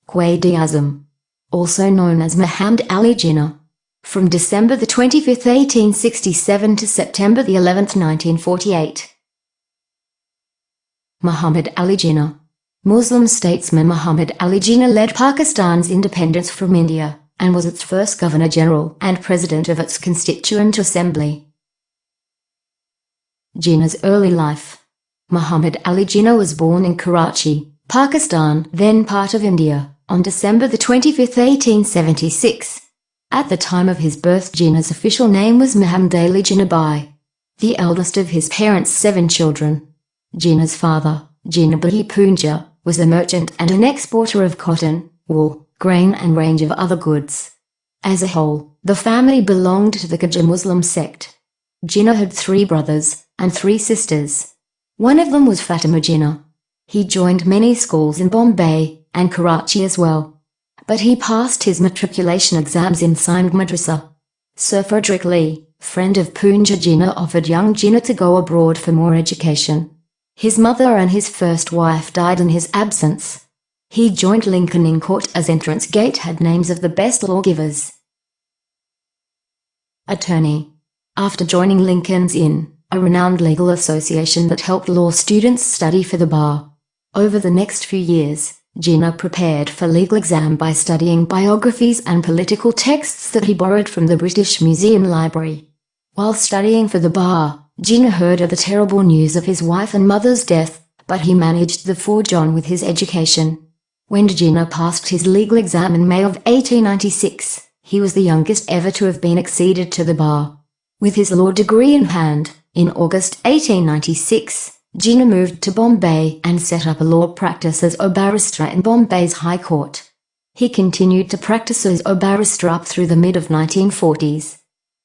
Quaid-e-Azam, also known as Muhammad Ali Jinnah, from December the 25th, 1867 to September the 11th, 1948. Muhammad Ali Jinnah. Muslim statesman Muhammad Ali Jinnah led Pakistan's independence from India, and was its first Governor-General and President of its Constituent Assembly. Jinnah's early life. Muhammad Ali Jinnah was born in Karachi, Pakistan, then part of India, on December the 25th, 1876. At the time of his birth, Jinnah's official name was Muhammad Ali Jinnah Bhai, the eldest of his parents' 7 children. Jinnah's father, Jinnah Bhai Punja, was a merchant and an exporter of cotton, wool, grain and range of other goods. As a whole, the family belonged to the Qajar Muslim sect. Jinnah had 3 brothers and 3 sisters. One of them was Fatima Jinnah. He joined many schools in Bombay and Karachi as well, but he passed his matriculation exams in Sindh Madrasa. Sir Frederick Lee, friend of Punja Jinnah, offered young Jinnah to go abroad for more education. His mother and his first wife died in his absence. He joined Lincoln Inn Court as entrance gate had names of the best lawgivers. Attorney. After joining Lincoln's Inn, a renowned legal association that helped law students study for the bar, over the next few years, Jinnah prepared for legal exam by studying biographies and political texts that he borrowed from the British Museum Library. While studying for the bar, Jinnah heard of the terrible news of his wife and mother's death, but he managed to forge on with his education. When Jinnah passed his legal exam in May of 1896, he was the youngest ever to have been acceded to the bar. With his law degree in hand, in August 1896, Jinnah moved to Bombay and set up a law practice as a barrister in Bombay's High Court. He continued to practice as a barrister up through the mid-1940s.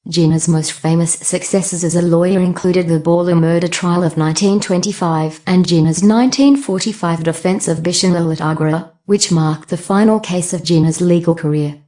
Jinnah's most famous successes as a lawyer included the Bawlur murder trial of 1925 and Jinnah's 1945 defense of Bishamil at Agra, which marked the final case of Jinnah's legal career.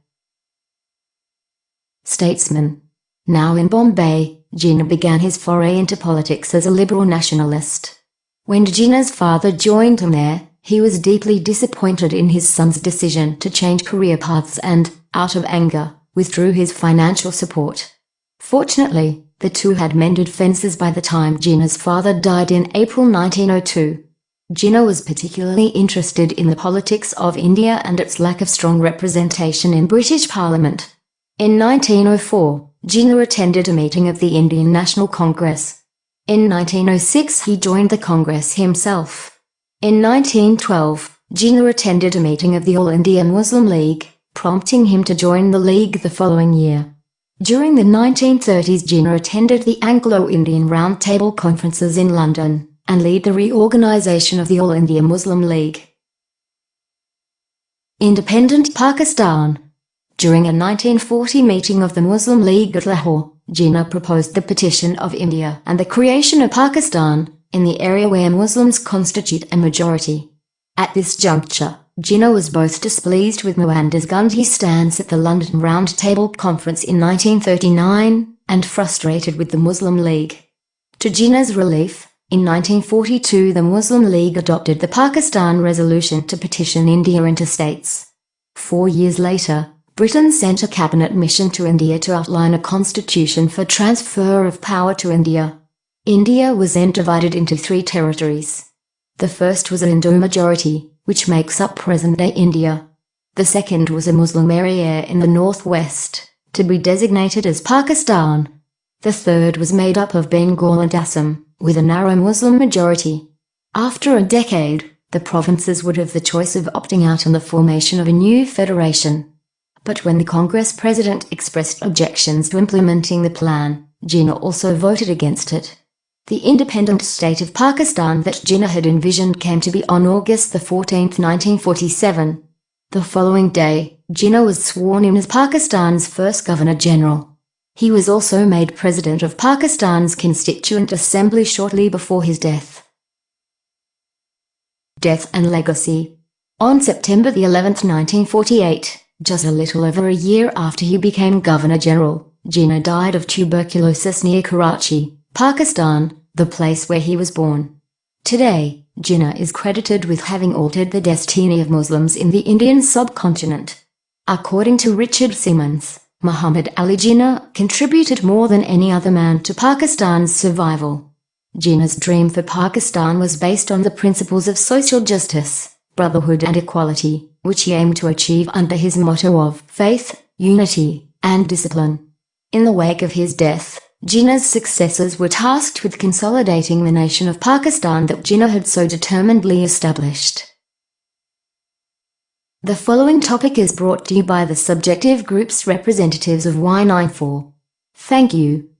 Statesman. Now in Bombay, Jinnah began his foray into politics as a liberal nationalist. When Jinnah's father joined him there, he was deeply disappointed in his son's decision to change career paths and, out of anger, withdrew his financial support. Fortunately, the two had mended fences by the time Jinnah's father died in April 1902. Jinnah was particularly interested in the politics of India and its lack of strong representation in British Parliament. In 1904, Jinnah attended a meeting of the Indian National Congress. In 1906 he joined the Congress himself. In 1912, Jinnah attended a meeting of the All India Muslim League, prompting him to join the League the following year. During the 1930s, Jinnah attended the Anglo-Indian Round Table conferences in London, and led the reorganization of the All India Muslim League. Independent Pakistan. During a 1940 meeting of the Muslim League at Lahore, Jinnah proposed the partition of India and the creation of Pakistan, in the area where Muslims constitute a majority. At this juncture, Jinnah was both displeased with Mohandas Gandhi's stance at the London Round Table Conference in 1939, and frustrated with the Muslim League. To Jinnah's relief, in 1942 the Muslim League adopted the Pakistan Resolution to partition India into states. 4 years later, Britain sent a cabinet mission to India to outline a constitution for transfer of power to India. India was then divided into 3 territories. The first was a Hindu majority, which makes up present-day India. The second was a Muslim area in the northwest, to be designated as Pakistan. The third was made up of Bengal and Assam, with a narrow Muslim majority. After a decade, the provinces would have the choice of opting out and the formation of a new federation. But when the Congress president expressed objections to implementing the plan, Jinnah also voted against it. The independent state of Pakistan that Jinnah had envisioned came to be on August 14, 1947. The following day, Jinnah was sworn in as Pakistan's first Governor-General. He was also made President of Pakistan's Constituent Assembly shortly before his death. Death and legacy. On September 11, 1948, just a little over a year after he became Governor-General, Jinnah died of tuberculosis near Karachi, Pakistan, the place where he was born. Today, Jinnah is credited with having altered the destiny of Muslims in the Indian subcontinent. According to Richard Simmons, Muhammad Ali Jinnah contributed more than any other man to Pakistan's survival. Jinnah's dream for Pakistan was based on the principles of social justice, brotherhood and equality, which he aimed to achieve under his motto of faith, unity, and discipline. In the wake of his death, Jinnah's successors were tasked with consolidating the nation of Pakistan that Jinnah had so determinedly established. The following topic is brought to you by the subjective group's representatives of Y94. Thank you.